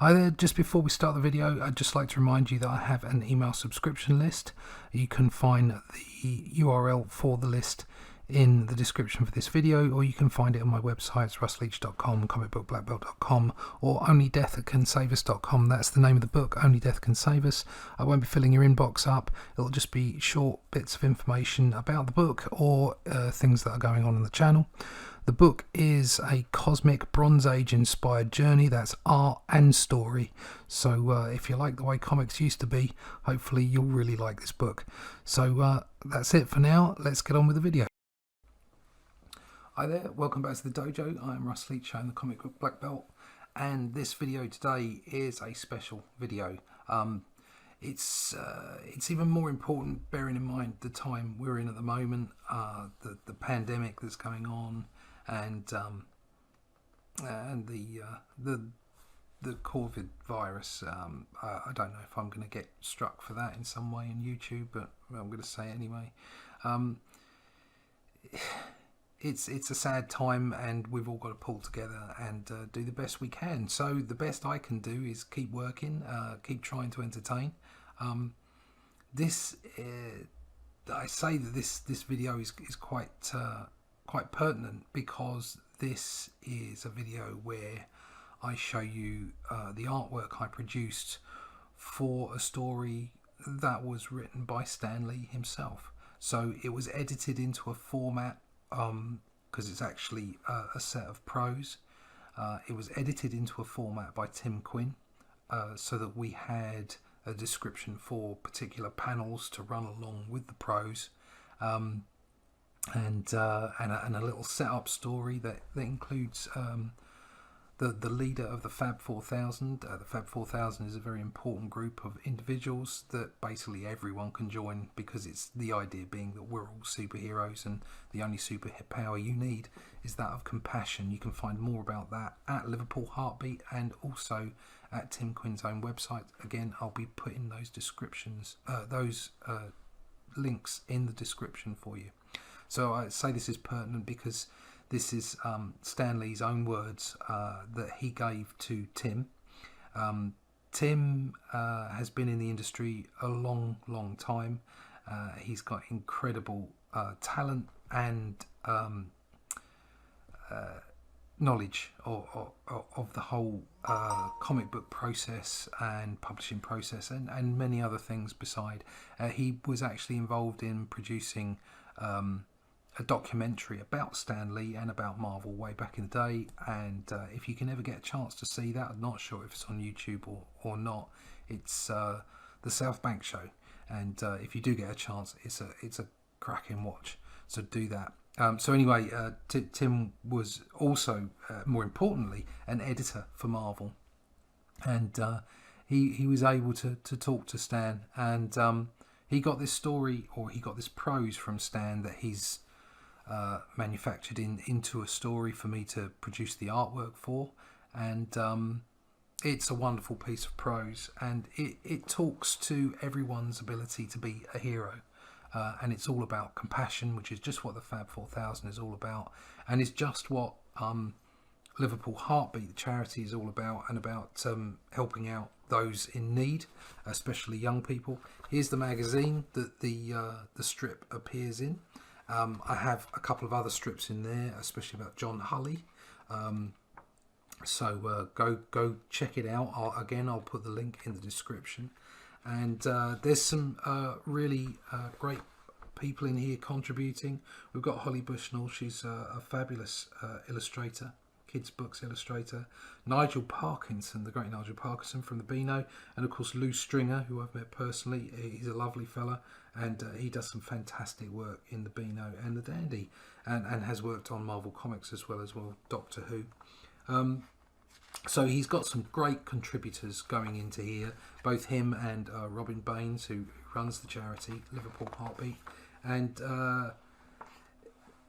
Hi there, just before we start the video, I'd just like to remind you that I have an email subscription list. You can find the URL for the list in the description for this video, or you can find it on my websites, russleach.com, comicbookblackbelt.com, or onlydeathcansavus.com. That's the name of the book, Only Death Can Save Us. I won't be filling your inbox up. It'll just be short bits of information about the book or things that are going on in the channel. The book is a cosmic Bronze Age inspired journey. That's art and story. So if you like the way comics used to be, hopefully you'll really like this book. So that's it for now. Let's get on with the video. Hi there, welcome back to the dojo. I'm Russ Leach, I'm the Comic Book Black Belt, and this video today is a special video. It's even more important bearing in mind the time we're in at the moment, the pandemic that's going on, and the COVID virus. I don't know if I'm going to get struck for that in some way in YouTube, but I'm going to say it anyway. It's a sad time, and we've all got to pull together and do the best we can. So the best I can do is keep working, keep trying to entertain. I say that this video is quite pertinent because this is a video where I show you the artwork I produced for a story that was written by Stan Lee himself. So it was edited into a format, because it's actually a set of prose. It was edited into a format by Tim Quinn, so that we had a description for particular panels to run along with the prose, and a little setup story that includes the leader of the Fab 4000. The Fab 4000 is a very important group of individuals that basically everyone can join, because it's the idea being that we're all superheroes, and the only superpower you need is that of compassion. You can find more about that at Liverpool Heartbeat and also at Tim Quinn's own website. Again, I'll be putting those descriptions, links in the description for you. So I say this is pertinent because this is Stan Lee's own words that he gave to Tim. Tim has been in the industry a long time. He's got incredible talent and knowledge of the whole comic book process and publishing process, and many other things beside. He was actually involved in producing a documentary about Stan Lee and about Marvel way back in the day, and if you can ever get a chance to see that, I'm not sure if it's on YouTube or not, it's the South Bank Show, and if you do get a chance, it's a cracking watch, so do that. So anyway, Tim was also, more importantly, an editor for Marvel, and he was able to talk to Stan, and he got this story, or he got this prose from Stan that he's manufactured into a story for me to produce the artwork for, and it's a wonderful piece of prose, and it talks to everyone's ability to be a hero, and it's all about compassion, which is just what the Fab 4000 is all about, and it's just what Liverpool Heartbeat, the charity, is all about, and about helping out those in need, especially young people. Here's the magazine that the strip appears in. I have a couple of other strips in there, especially about John Hulley. So go check it out. I'll put the link in the description. And there's some really great people in here contributing. We've got Holly Bushnell. She's a fabulous illustrator, kids books illustrator. Nigel Parkinson, the great Nigel Parkinson from the Beano, and of course Lou Stringer, who I've met personally. He's a lovely fella, and he does some fantastic work in the Beano and the Dandy, and has worked on Marvel Comics as well Doctor Who. So he's got some great contributors going into here, both him and Robin Baines, who runs the charity Liverpool Heartbeat, and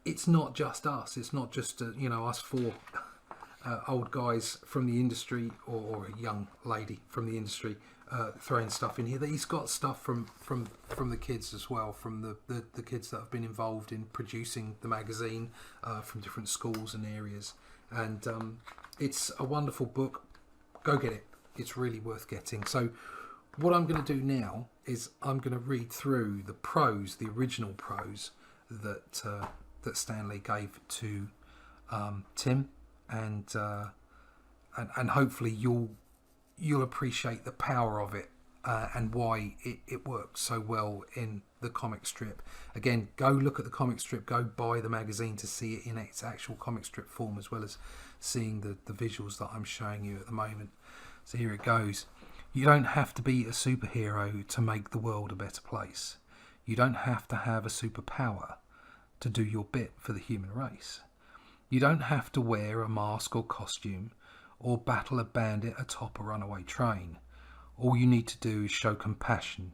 it's not just us. It's not just us four old guys from the industry, or a young lady from the industry throwing stuff in here. That he's got stuff from the kids as well, from the kids that have been involved in producing the magazine from different schools and areas, and it's a wonderful book. Go get it. it's really worth getting. So what I'm going to do now is I'm going to read through the prose, the original prose that that Stan Lee gave to Tim, and hopefully you'll appreciate the power of it, and why it works so well in the comic strip. Again, go look at the comic strip, go buy the magazine to see it in its actual comic strip form, as well as seeing the visuals that I'm showing you at the moment. So here it goes. You don't have to be a superhero to make the world a better place. You don't have to have a superpower to do your bit for the human race. You don't have to wear a mask or costume or battle a bandit atop a runaway train. All you need to do is show compassion.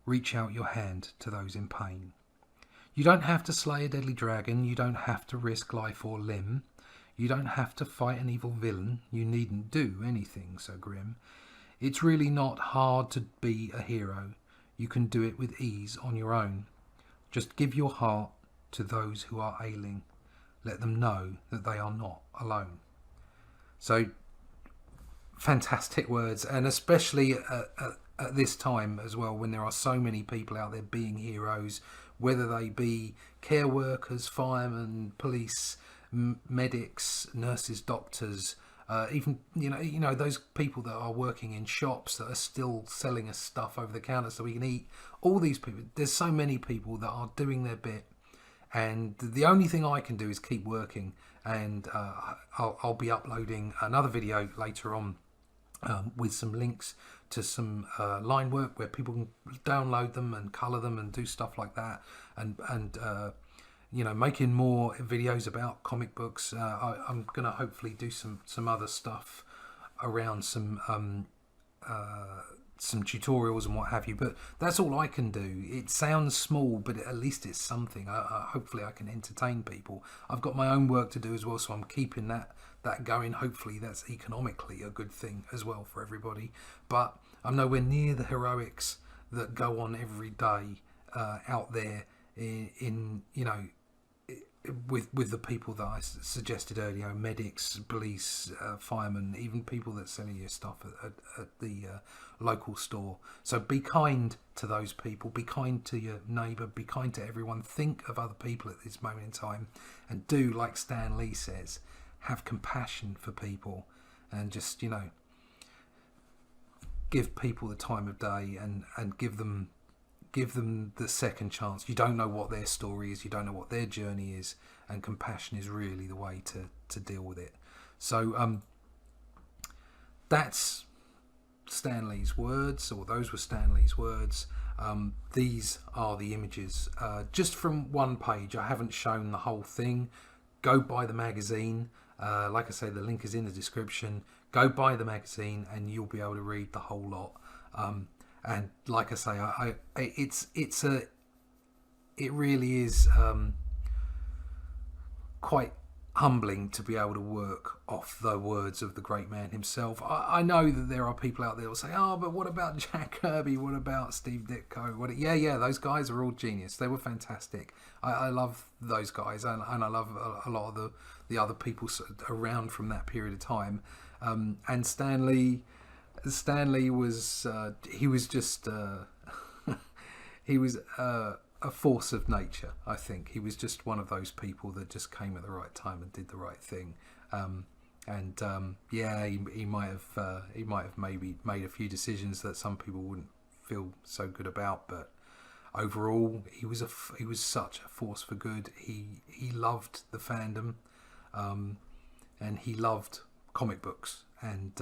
Reach out your hand to those in pain. You don't have to slay a deadly dragon. You don't have to risk life or limb. You don't have to fight an evil villain. You needn't do anything so grim. It's really not hard to be a hero. You can do it with ease on your own. Just give your heart to those who are ailing. Let them know that they are not alone. So, fantastic words, and especially at this time as well, when there are so many people out there being heroes, whether they be care workers, firemen, police, medics, nurses, doctors, even you know those people that are working in shops that are still selling us stuff over the counter so we can eat. All these people, there's so many people that are doing their bit, and the only thing I can do is keep working. And I'll be uploading another video later on with some links to some line work where people can download them and colour them and do stuff like that, and you know, making more videos about comic books. I'm gonna hopefully do some other stuff around some tutorials and what have you, but that's all I can do. It sounds small, but at least it's something. Hopefully I can entertain people. I've got my own work to do as well, so I'm keeping that going. Hopefully that's economically a good thing as well for everybody, but I'm nowhere near the heroics that go on every day out there in you know, with the people that I suggested earlier, medics, police, firemen, even people that selling you stuff at the local store. So be kind to those people, be kind to your neighbour, be kind to everyone. Think of other people at this moment in time, and do like Stan Lee says, have compassion for people, and just, you know, give people the time of day, and give them the second chance. You don't know what their story is, you don't know what their journey is, and compassion is really the way to deal with it. So that's Stan Lee's words, or those were Stan Lee's words. These are the images just from one page. I haven't shown the whole thing. Go buy the magazine. Like I say, the link is in the description. Go buy the magazine and you'll be able to read the whole lot. And like I say, it really is quite humbling to be able to work off the words of the great man himself. I know that there are people out there who will say, oh, but what about Jack Kirby? What about Steve Ditko? Yeah, those guys are all genius. They were fantastic. I love those guys, and I love a lot of the other people around from that period of time. And Stan Lee was he was just he was a force of nature. I think he was just one of those people that just came at the right time and did the right thing. Yeah, he might have maybe made a few decisions that some people wouldn't feel so good about, but overall he was such a force for good. He loved the fandom, and he loved comic books, and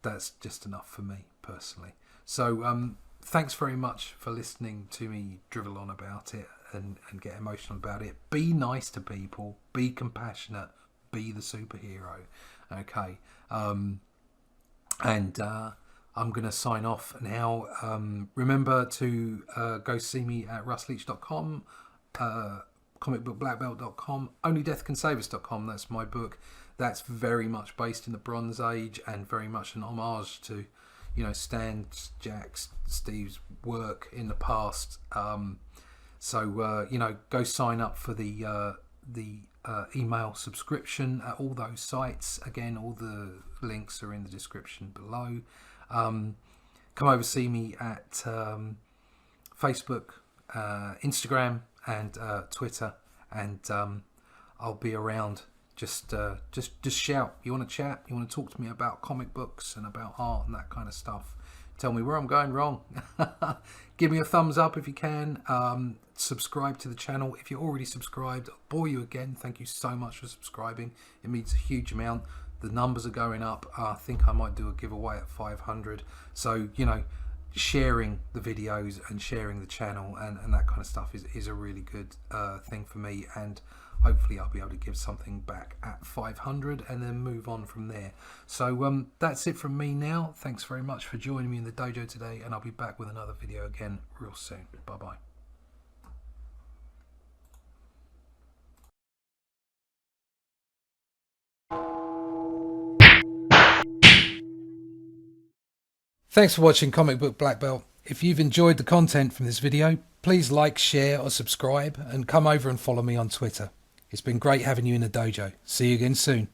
that's just enough for me personally. So thanks very much for listening to me drivel on about it and get emotional about it. Be nice to people, be compassionate, be the superhero. Okay. And I'm going to sign off now. Remember to go see me at russleach.com, comicbookblackbelt.com, onlydeathcansavus.com. That's my book. That's very much based in the Bronze Age and very much an homage to, you know, Stan, Jack's, Steve's work in the past. So you know, go sign up for the email subscription at all those sites. Again, all the links are in the description below. Come over, see me at Facebook, Instagram, and Twitter, and I'll be around. Just shout. You want to chat? You want to talk to me about comic books and about art and that kind of stuff? Tell me where I'm going wrong. Give me a thumbs up if you can. Subscribe to the channel if you're already subscribed. I'll bore you again. Thank you so much for subscribing. It means a huge amount. The numbers are going up. I think I might do a giveaway at 500. So, you know, sharing the videos and sharing the channel and that kind of stuff is a really good thing for me, and hopefully I'll be able to give something back at 500 and then move on from there. So that's it from me now. Thanks very much for joining me in the dojo today, and I'll be back with another video again real soon. Bye bye. Thanks for watching Comic Book Black Belt. If you've enjoyed the content from this video, please like, share or subscribe, and come over and follow me on Twitter. It's been great having you in the dojo. See you again soon.